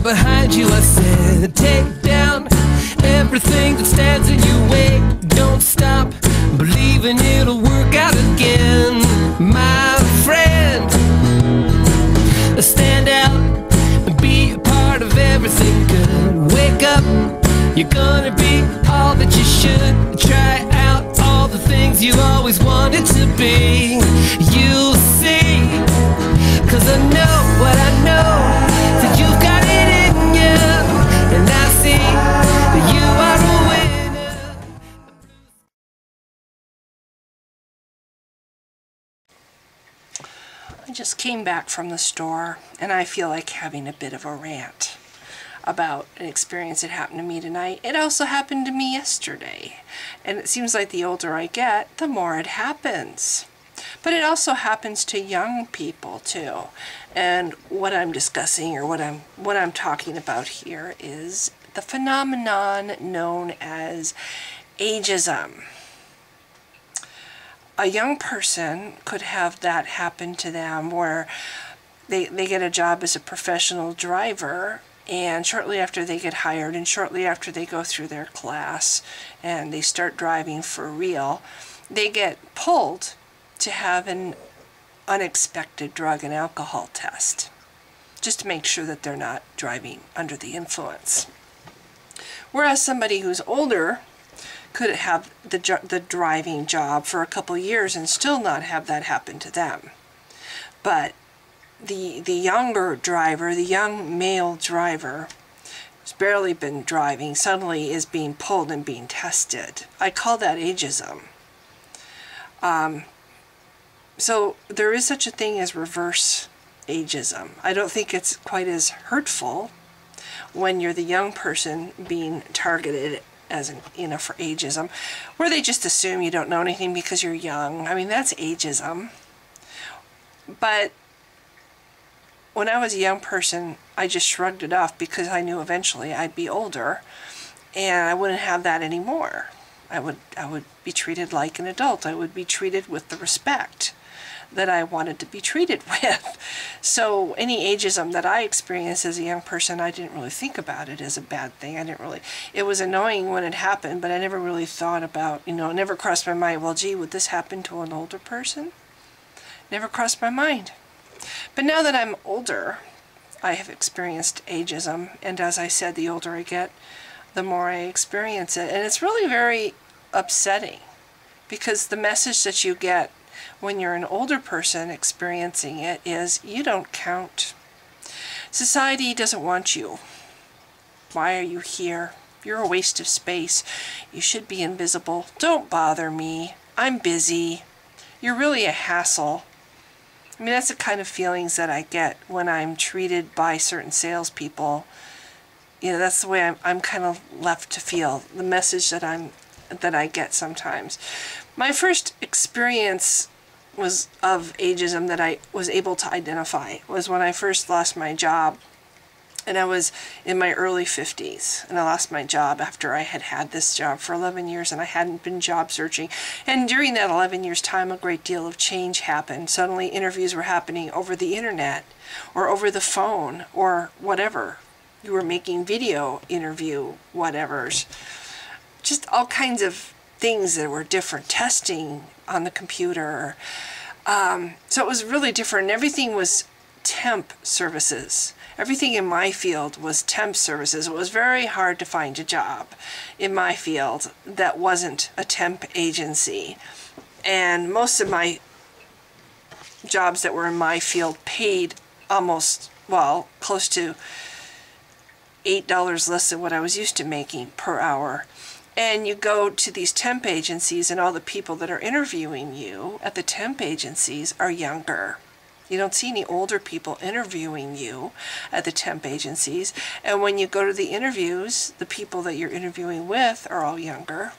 behind you. I said, take down everything that stands in your way. Don't stop believing it'll work out again, my friend. Stand out and be a part of everything good. Wake up, you're gonna be all that you should. Try out all the things you always wanted to be. You'll see, 'cause I know what I know, that you've got it in you, and I see that you are a winner. I just came back from the store and I feel like having a bit of a rant about an experience that happened to me tonight. It also happened to me yesterday, and it seems like the older I get, the more it happens. But it also happens to young people too. And what I'm discussing, or what I'm talking about here, is the phenomenon known as ageism. A young person could have that happen to them where they get a job as a professional driver, and shortly after they get hired and shortly after they go through their class and they start driving for real, they get pulled to have an unexpected drug and alcohol test, just to make sure that they're not driving under the influence. Whereas somebody who's older could have the driving job for a couple years and still not have that happen to them. But the younger driver, the young male driver, who's barely been driving, suddenly is being pulled and being tested. I call that ageism. So there is such a thing as reverse ageism. I don't think it's quite as hurtful when you're the young person being targeted as for ageism, where they just assume you don't know anything because you're young. I mean, that's ageism. But when I was a young person, I just shrugged it off because I knew eventually I'd be older and I wouldn't have that anymore. I would be treated like an adult. I would be treated with the respect that I wanted to be treated with. So any ageism that I experienced as a young person, I didn't really think about it as a bad thing. It was annoying when it happened, but I never really thought about, it never crossed my mind, well, gee, would this happen to an older person? Never crossed my mind. But now that I'm older, I have experienced ageism, and as I said, the older I get, the more I experience it. And it's really very upsetting, because the message that you get when you're an older person experiencing it is, you don't count. Society doesn't want you. Why are you here? You're a waste of space. You should be invisible. Don't bother me. I'm busy. You're really a hassle. I mean, that's the kind of feelings that I get when I'm treated by certain salespeople. That's the way I'm kind of left to feel. The message that I get sometimes. My first experience of ageism that I was able to identify was when I first lost my job, and I was in my early 50s, and I lost my job after I had had this job for 11 years and I hadn't been job searching. And during that 11 years time, a great deal of change happened. Suddenly interviews were happening over the internet or over the phone or whatever. You were making video interview whatevers. Just all kinds of things that were different, testing on the computer. So it was really different. Everything was temp services. Everything in my field was temp services. It was very hard to find a job in my field that wasn't a temp agency. And most of my jobs that were in my field paid almost, well, close to $8 less than what I was used to making per hour. And you go to these temp agencies, and all the people that are interviewing you at the temp agencies are younger. You don't see any older people interviewing you at the temp agencies. And when you go to the interviews, the people that you're interviewing with are all younger.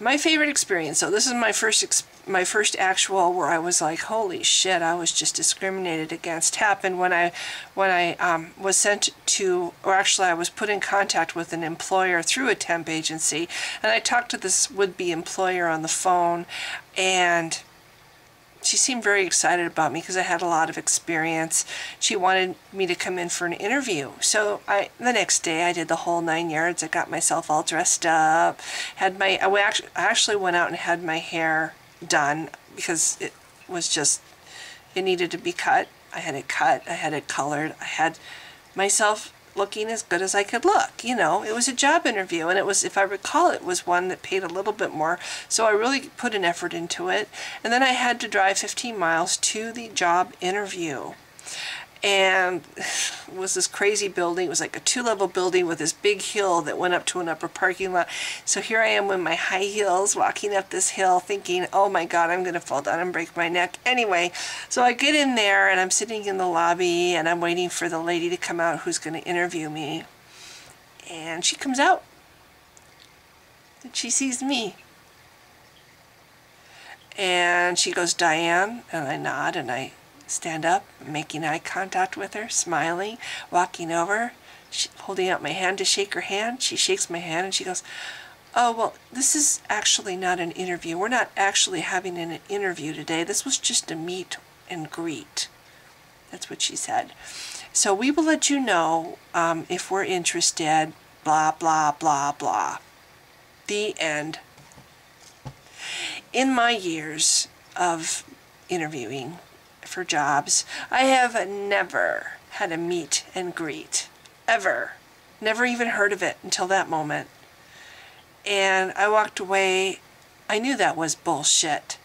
My favorite experience, so this is my first actual where I was like, holy shit, I was just discriminated against, happened when I was sent to, or actually I was put in contact with an employer through a temp agency, and I talked to this would-be employer on the phone, and she seemed very excited about me because I had a lot of experience. She wanted me to come in for an interview. So the next day I did the whole 9 yards. I got myself all dressed up, I actually went out and had my hair done because it needed to be cut. I had it cut, I had it colored, I had myself looking as good as I could look. You know, it was a job interview, and it was, if I recall, it was one that paid a little bit more, so I really put an effort into it. And then I had to drive 15 miles to the job interview, and it was this crazy building. It was like a 2-level building with this big hill that went up to an upper parking lot. So here I am with my high heels walking up this hill thinking, oh my God, I'm going to fall down and break my neck. Anyway, so I get in there and I'm sitting in the lobby and I'm waiting for the lady to come out who's going to interview me. And she comes out and she sees me. And she goes, Diane, and I nod and I stand up, making eye contact with her, smiling, walking over, holding out my hand to shake her hand. She shakes my hand and she goes, oh, well, this is actually not an interview. We're not actually having an interview today. This was just a meet and greet. That's what she said. So we will let you know if we're interested, blah, blah, blah, blah. The end. In my years of interviewing for jobs, I have never had a meet and greet, ever. Never even heard of it until that moment. And I walked away. I knew that was bullshit.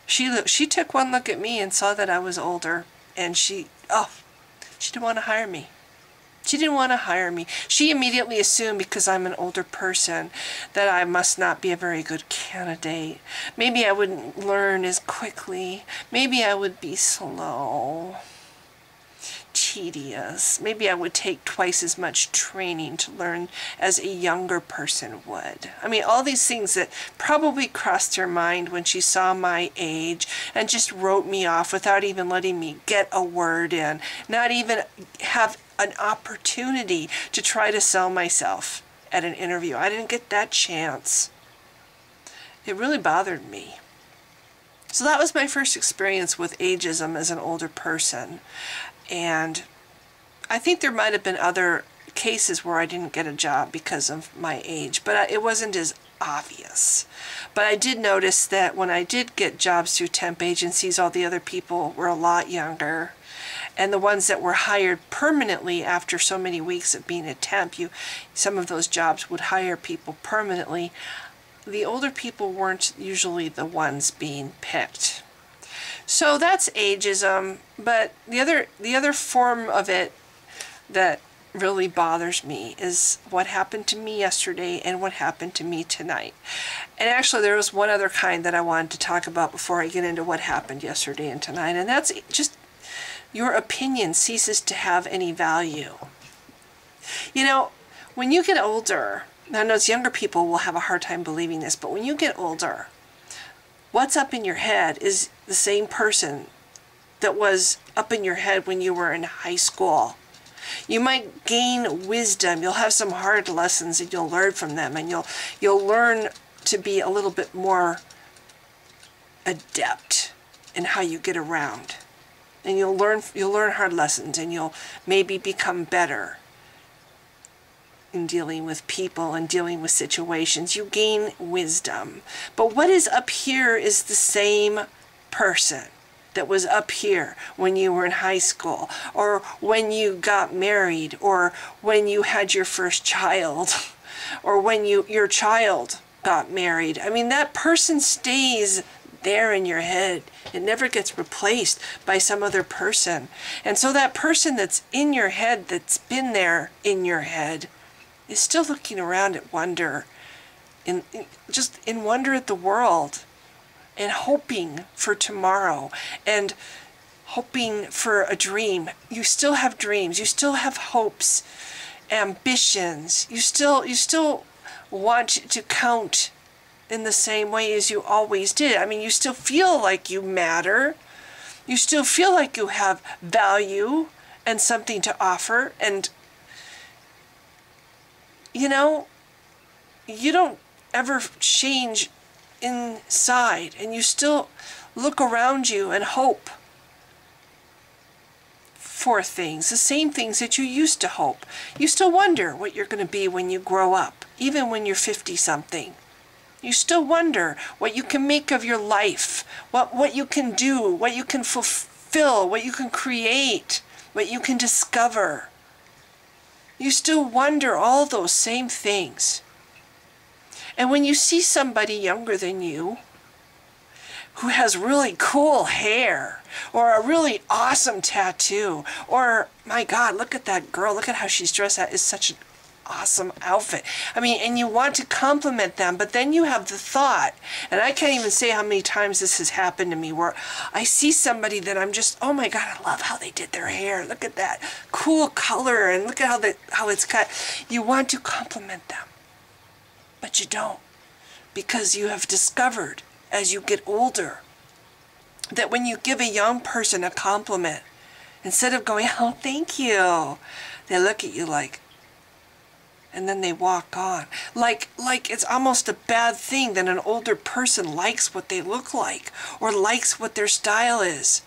She took one look at me and saw that I was older, and she didn't want to hire me. She didn't want to hire me. She immediately assumed because I'm an older person that I must not be a very good candidate. Maybe I wouldn't learn as quickly. Maybe I would be slow, tedious. Maybe I would take twice as much training to learn as a younger person would. I mean, all these things that probably crossed her mind when she saw my age and just wrote me off without even letting me get a word in, not even have an opportunity to try to sell myself at an interview. I didn't get that chance. It really bothered me. So that was my first experience with ageism as an older person. And I think there might have been other cases where I didn't get a job because of my age, but it wasn't as obvious. But I did notice that when I did get jobs through temp agencies, all the other people were a lot younger. And the ones that were hired permanently after so many weeks of being a temp, some of those jobs would hire people permanently. The older people weren't usually the ones being picked. So that's ageism. But the other form of it that really bothers me is what happened to me yesterday and what happened to me tonight. And actually there was one other kind that I wanted to talk about before I get into what happened yesterday and tonight, and that's just your opinion ceases to have any value. You know, when you get older, I know younger people will have a hard time believing this, but when you get older, what's up in your head is the same person that was up in your head when you were in high school. You might gain wisdom. You'll have some hard lessons and you'll learn from them, and you'll learn to be a little bit more adept in how you get around. And you'll learn hard lessons, and you'll maybe become better in dealing with people and dealing with situations. You gain wisdom. But what is up here is the same person that was up here when you were in high school, or when you got married, or when you had your first child, or when your child got married. I mean, that person stays there in your head. It never gets replaced by some other person. And so that person that's in your head, that's been there in your head, is still looking around at wonder, just in wonder at the world, and hoping for tomorrow, and hoping for a dream. You still have dreams. You still have hopes, ambitions. You still want to count in the same way as you always did. I mean, you still feel like you matter. You still feel like you have value and something to offer. And, you know, you don't ever change inside, and you still look around you and hope for things, the same things that you used to hope. You still wonder what you're going to be when you grow up, even when you're 50-something. You still wonder what you can make of your life, what you can do, what you can fulfill, what you can create, what you can discover. You still wonder all those same things. And when you see somebody younger than you who has really cool hair or a really awesome tattoo, or my God, look at that girl, look at how she's dressed, that is such an awesome outfit. I mean, and you want to compliment them, but then you have the thought, and I can't even say how many times this has happened to me, where I see somebody that I'm just, oh my God, I love how they did their hair. Look at that cool color, and look at how it's cut. You want to compliment them, but you don't, because you have discovered as you get older that when you give a young person a compliment, instead of going, oh, thank you, they look at you like, and then they walk on. Like it's almost a bad thing that an older person likes what they look like or likes what their style is.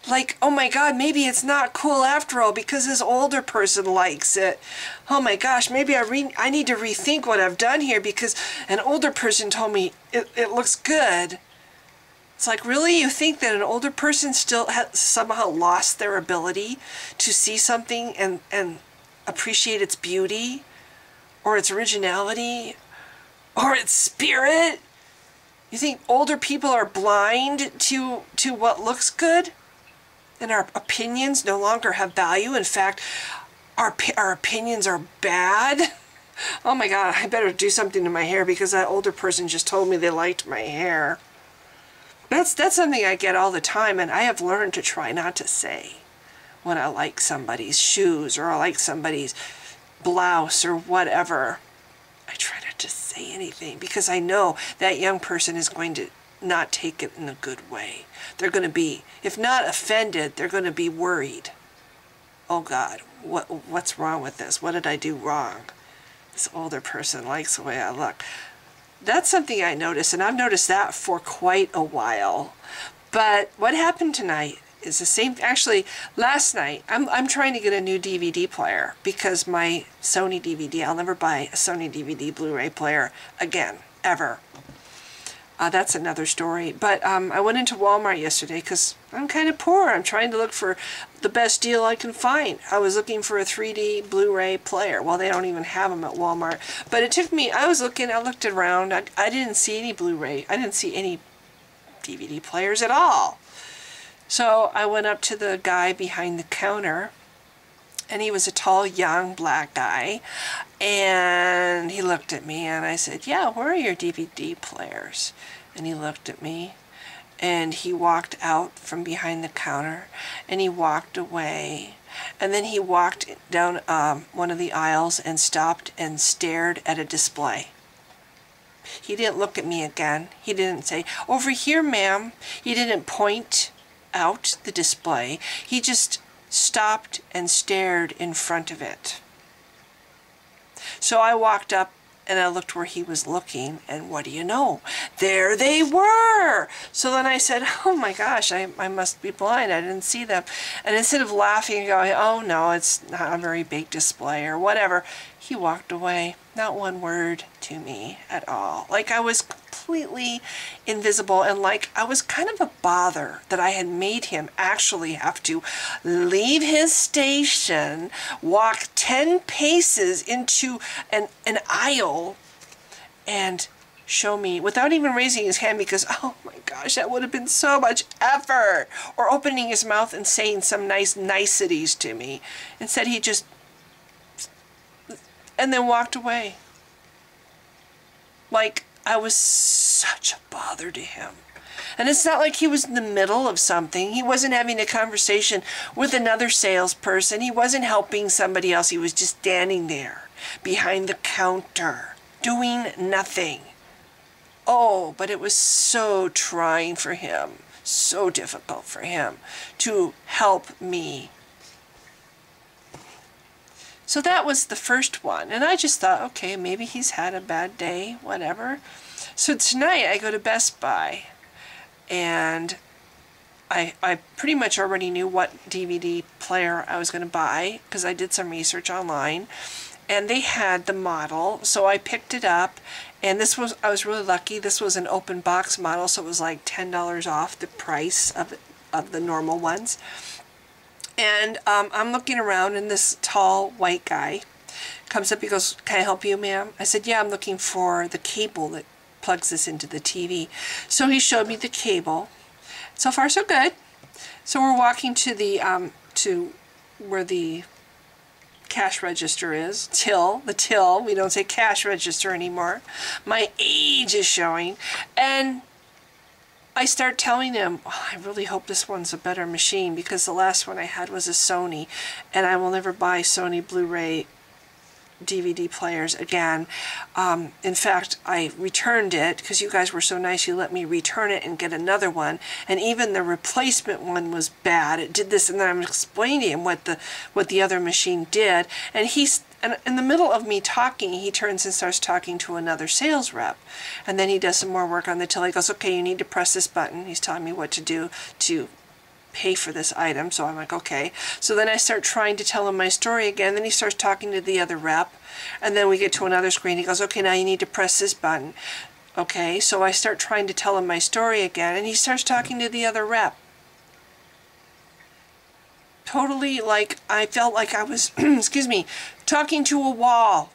Like, oh my God, maybe it's not cool after all because this older person likes it. Oh my gosh, maybe I need to rethink what I've done here because an older person told me it looks good. It's like, really? You think that an older person still has somehow lost their ability to see something and appreciate its beauty or its originality or its spirit? You think older people are blind to what looks good? And our opinions no longer have value. In fact, our opinions are bad. Oh my God, I better do something to my hair because that older person just told me they liked my hair. That's something I get all the time, and I have learned to try not to say when I like somebody's shoes or I like somebody's blouse or whatever. I try not to say anything because I know that young person is going to not take it in a good way. They're going to be, if not offended, they're going to be worried. Oh God, what's wrong with this? What did I do wrong? This older person likes the way I look. That's something I noticed, and I've noticed that for quite a while. But what happened tonight is the same. Actually, last night, I'm trying to get a new DVD player because my Sony DVD, I'll never buy a Sony DVD Blu-ray player again, ever. That's another story. But I went into Walmart yesterday because I'm kind of poor. I'm trying to look for the best deal I can find. I was looking for a 3D Blu-ray player. Well, they don't even have them at Walmart. But it took me, I looked around. I didn't see any Blu-ray. I didn't see any DVD players at all. So I went up to the guy behind the counter, and he was a tall, young, black guy. And he looked at me, and I said, yeah, where are your DVD players? And he looked at me, and he walked out from behind the counter, and he walked away. And then he walked down one of the aisles and stopped and stared at a display. He didn't look at me again. He didn't say, over here, ma'am. He didn't point out the display. He just stopped and stared in front of it. So I walked up and I looked where he was looking, and what do you know? There they were! So then I said, oh my gosh, I must be blind. I didn't see them. And instead of laughing and going, oh no, it's not a very big display or whatever, he walked away. Not one word to me at all. Like I was completely invisible, and like I was kind of a bother that I had made him actually have to leave his station, walk 10 paces into an aisle, and show me without even raising his hand because, oh my gosh, that would have been so much effort, or opening his mouth and saying some nice niceties to me. Instead, he just, and then walked away. Like I was such a bother to him. And it's not like he was in the middle of something. He wasn't having a conversation with another salesperson. He wasn't helping somebody else. He was just standing there behind the counter doing nothing. Oh, but it was so trying for him, so difficult for him to help me. So that was the first one. And I just thought, okay, maybe he's had a bad day, whatever. So tonight I go to Best Buy, and I pretty much already knew what DVD player I was going to buy because I did some research online, and they had the model, so I picked it up. And I was really lucky. This was an open box model, so it was like $10 off the price of the normal ones. And I'm looking around, and this tall white guy comes up. He goes, "Can I help you, ma'am?" I said, "Yeah, I'm looking for the cable that plugs this into the TV." So he showed me the cable. So far, so good. So we're walking to the to where the cash register is. The till. We don't say cash register anymore. My age is showing. And I start telling him, "Oh, I really hope this one's a better machine, because the last one I had was a Sony, and I will never buy Sony Blu-ray DVD players again." In fact, I returned it because you guys were so nice. You let me return it and get another one, and even the replacement one was bad. It did this, and then I'm explaining to him what the other machine did, and and in the middle of me talking, he turns and starts talking to another sales rep, and then he does some more work on the till. He goes, "Okay, you need to press this button." He's telling me what to do to pay for this item. So I'm like, okay. So then I start trying to tell him my story again. Then he starts talking to the other rep, and then we get to another screen. He goes, "Okay, now you need to press this button." Okay, so I start trying to tell him my story again, and he starts talking to the other rep. Totally, like, I felt like I was, excuse me, talking to a wall.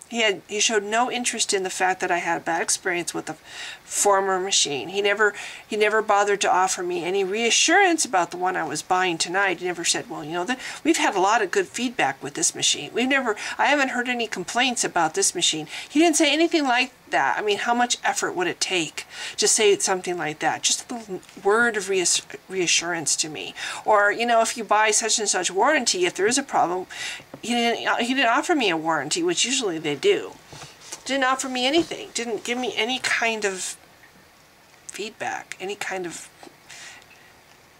He showed no interest in the fact that I had a bad experience with the former machine. He never bothered to offer me any reassurance about the one I was buying tonight. He never said, "Well, you know, we've had a lot of good feedback with this machine. I haven't heard any complaints about this machine." He didn't say anything like that. I mean, how much effort would it take to say something like that? Just a little word of reassurance to me. Or, you know, if you buy such and such warranty, if there is a problem, he didn't offer me a warranty, which usually they do. Didn't offer me anything. Didn't give me any kind of feedback, any kind of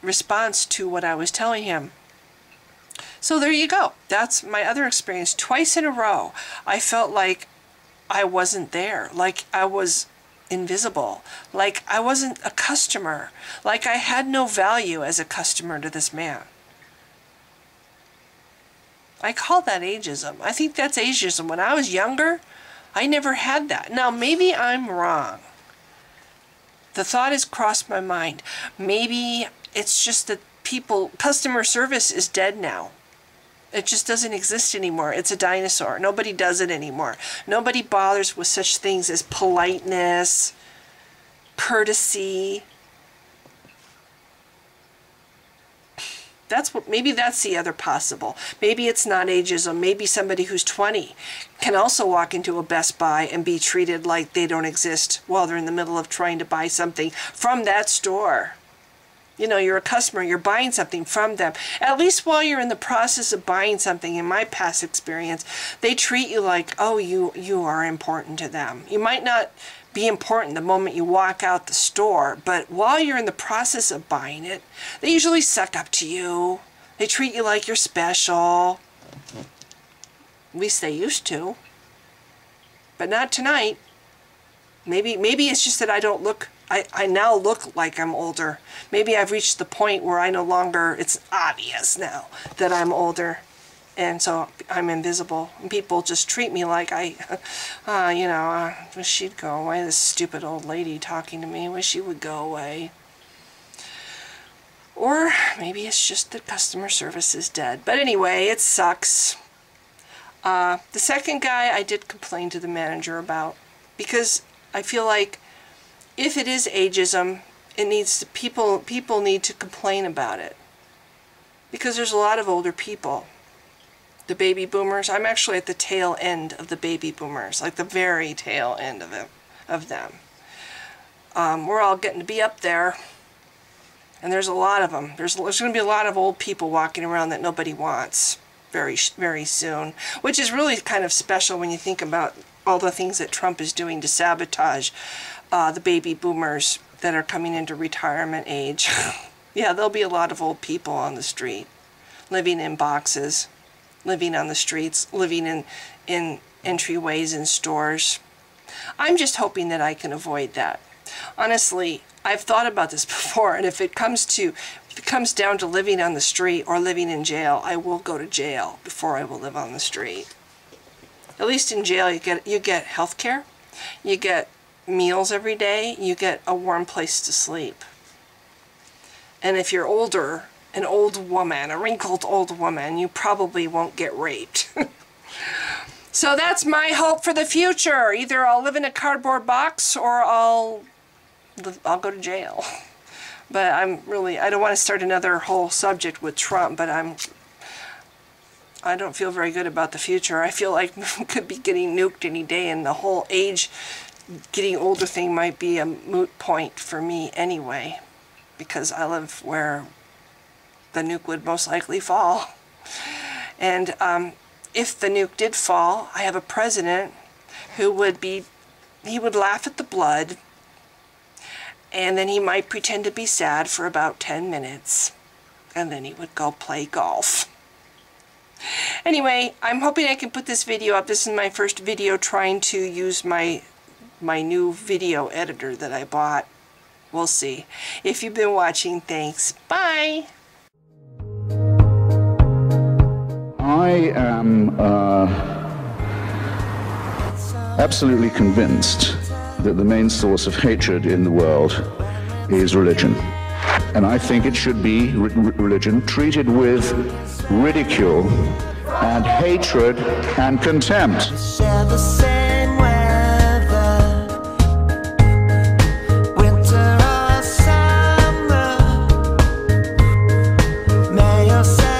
response to what I was telling him. So there you go. That's my other experience. Twice in a row, I felt like I wasn't there, like I was invisible, like I wasn't a customer, like I had no value as a customer to this man. I call that ageism. I think that's ageism. When I was younger, I never had that. Now, maybe I'm wrong. The thought has crossed my mind. Maybe it's just that customer service is dead now. It just doesn't exist anymore. It's a dinosaur. Nobody does it anymore. Nobody bothers with such things as politeness, courtesy. Maybe that's the other possible. Maybe it's not ageism. Maybe somebody who's 20 can also walk into a Best Buy and be treated like they don't exist while they're in the middle of trying to buy something from that store. You know, you're a customer, you're buying something from them. At least while you're in the process of buying something, in my past experience, they treat you like, oh, you are important to them. You might not be important the moment you walk out the store, but while you're in the process of buying it, they usually suck up to you. They treat you like you're special. At least they used to. But not tonight. Maybe it's just that I now look like I'm older. Maybe I've reached the point where it's obvious now that I'm older. And so I'm invisible. And people just treat me like wish she'd go away. This stupid old lady talking to me. Wish she would go away. Or maybe it's just that customer service is dead. But anyway, it sucks. The second guy I did complain to the manager about, because I feel like if it is ageism, people need to complain about it. Because there's a lot of older people. The baby boomers, I'm actually at the tail end of the baby boomers, like the very tail end of them. We're all getting to be up there, and there's a lot of them. There's going to be a lot of old people walking around that nobody wants very, very soon, which is really kind of special when you think about all the things that Trump is doing to sabotage the baby boomers that are coming into retirement age. Yeah, there'll be a lot of old people on the street, living in boxes, living on the streets, living in entryways in stores, I'm just hoping that I can avoid that. Honestly, I've thought about this before, and if it comes down to living on the street or living in jail, I will go to jail before I will live on the street. At least in jail, you get health care, you get meals every day, you get a warm place to sleep. And if you're older, an old woman, a wrinkled old woman, you probably won't get raped. So that's my hope for the future. Either I'll live in a cardboard box or I'll go to jail. But I don't want to start another whole subject with Trump, but I don't feel very good about the future. I feel like we could be getting nuked any day, and the whole age getting older thing might be a moot point for me anyway, because I live where the nuke would most likely fall. And if the nuke did fall, I have a president who he would laugh at the blood, and then he might pretend to be sad for about 10 minutes, and then he would go play golf. Anyway, I'm hoping I can put this video up. This is my first video trying to use my new video editor that I bought. We'll see. If you've been watching, thanks. Bye! I am absolutely convinced that the main source of hatred in the world is religion. And I think it should be religion treated with ridicule and hatred and contempt. Share the same weather, winter or summer, May or September,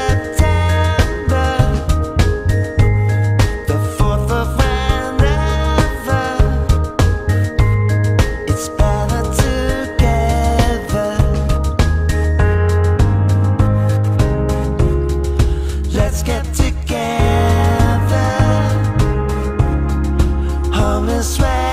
the 4th of whenever, it's better together. Let's get together. Home is where